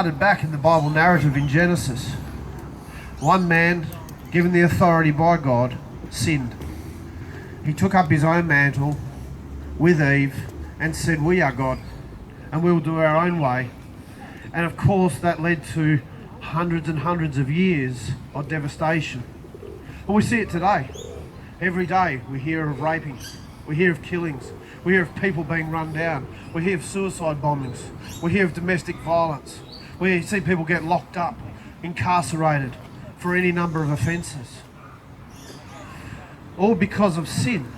Started back in the Bible narrative in Genesis. One man, given the authority by God, sinned. He took up his own mantle with Eve and said, "We are God, and we will do our own way." And of course that led to hundreds and hundreds of years of devastation. And we see it today. Every day we hear of rapings, we hear of killings, we hear of people being run down, we hear of suicide bombings, we hear of domestic violence. We see people get locked up, incarcerated for any number of offences. All because of sin.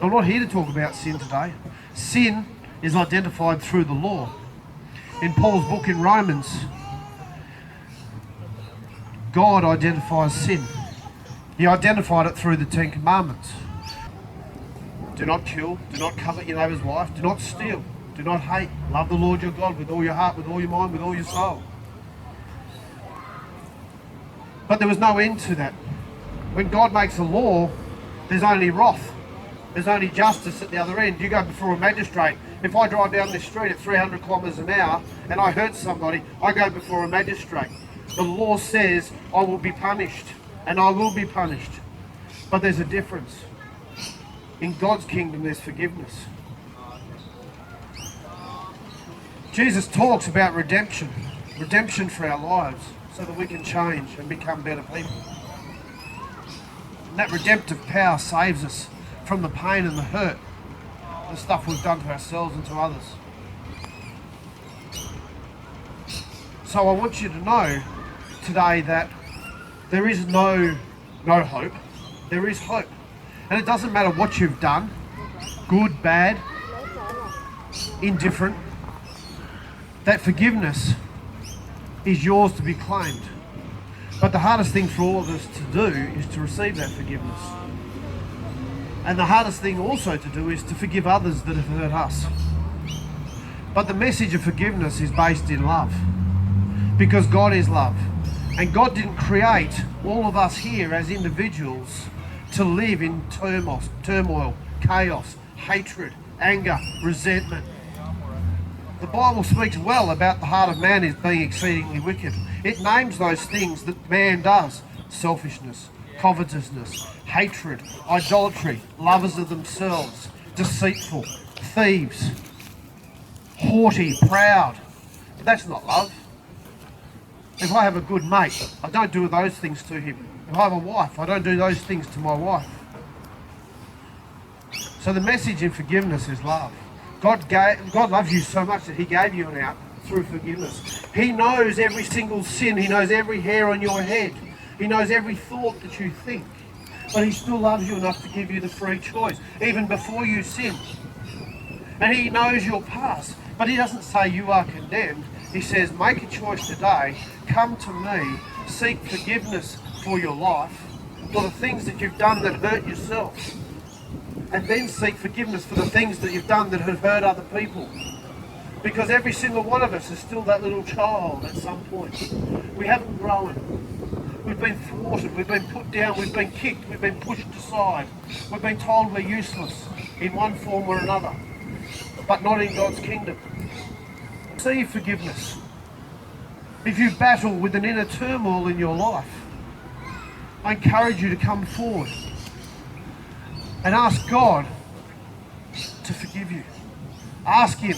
I'm not here to talk about sin today. Sin is identified through the law. In Paul's book in Romans, God identifies sin. He identified it through the Ten Commandments. Do not kill, do not covet your neighbour's wife, do not steal, do not hate, love the Lord your God with all your heart, with all your mind, with all your soul. But there was no end to that. When God makes a law, there's only wrath. There's only justice at the other end. You go before a magistrate. If I drive down this street at 300 kilometres an hour and I hurt somebody, I go before a magistrate. The law says I will be punished, and I will be punished. But there's a difference. In God's kingdom, there's forgiveness. Jesus talks about redemption for our lives, so that we can change and become better people. And that redemptive power saves us from the pain and the hurt, the stuff we've done to ourselves and to others. So I want you to know today that there is no hope. There is hope. And it doesn't matter what you've done, good, bad, indifferent, that forgiveness is yours to be claimed. But the hardest thing for all of us to do is to receive that forgiveness. And the hardest thing also to do is to forgive others that have hurt us. But the message of forgiveness is based in love, because God is love. And God didn't create all of us here as individuals to live in turmoil, chaos, hatred, anger, resentment. The Bible speaks well about the heart of man is being exceedingly wicked. It names those things that man does: selfishness, covetousness, hatred, idolatry, lovers of themselves, deceitful, thieves, haughty, proud. But that's not love. If I have a good mate, I don't do those things to him. If I have a wife, I don't do those things to my wife. So the message in forgiveness is love. God loves you so much that he gave you an out through forgiveness. He knows every single sin. He knows every hair on your head. He knows every thought that you think. But he still loves you enough to give you the free choice, even before you sin. And he knows your past, but he doesn't say you are condemned. He says, make a choice today. Come to me. Seek forgiveness for your life, for the things that you've done that hurt yourself. And then seek forgiveness for the things that you've done that have hurt other people. Because every single one of us is still that little child at some point. We haven't grown. We've been thwarted, we've been put down, we've been kicked, we've been pushed aside. We've been told we're useless in one form or another, but not in God's kingdom. Receive forgiveness. If you battle with an inner turmoil in your life, I encourage you to come forward and ask God to forgive you. Ask him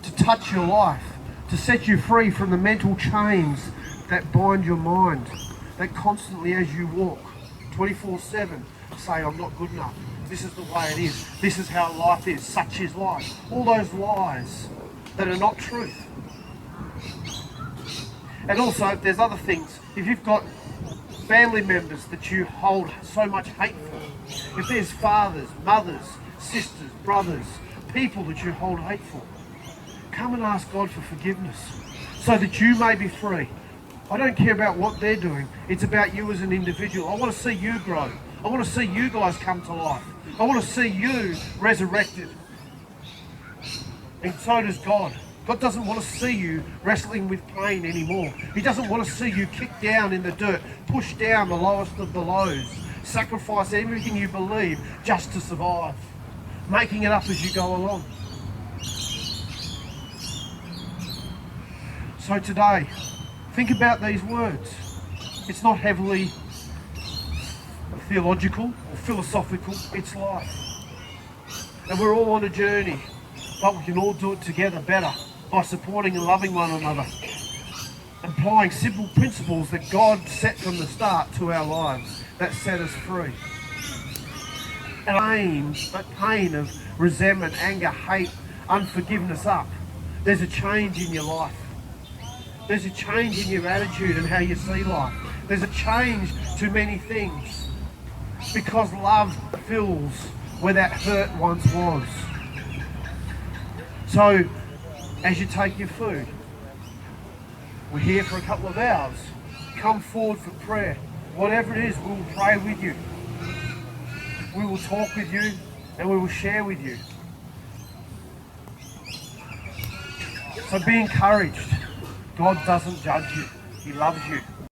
to touch your life, to set you free from the mental chains that bind your mind, that constantly as you walk 24/7 say, I'm not good enough, this is the way it is, this is how life is, such is life. All those lies that are not truth. And also, if there's other things, if you've got family members that you hold so much hate for, if there's fathers, mothers, sisters, brothers, people that you hold hate for, come and ask God for forgiveness so that you may be free. I don't care about what they're doing. It's about you as an individual. I want to see you grow. I want to see you guys come to life. I want to see you resurrected. And so does God. God doesn't want to see you wrestling with pain anymore. He doesn't want to see you kicked down in the dirt, pushed down the lowest of the lows, sacrifice everything you believe just to survive, making it up as you go along. So today, think about these words. It's not heavily theological or philosophical, it's life. And we're all on a journey, but we can all do it together better by supporting and loving one another, applying simple principles that God set from the start to our lives that set us free. And that pain of resentment, anger, hate, unforgiveness up, there's a change in your life. There's a change in your attitude and how you see life. There's a change to many things because love fills where that hurt once was. So, as you take your food, we're here for a couple of hours. Come forward for prayer. Whatever it is, we will pray with you. We will talk with you and we will share with you. So be encouraged. God doesn't judge you. He loves you.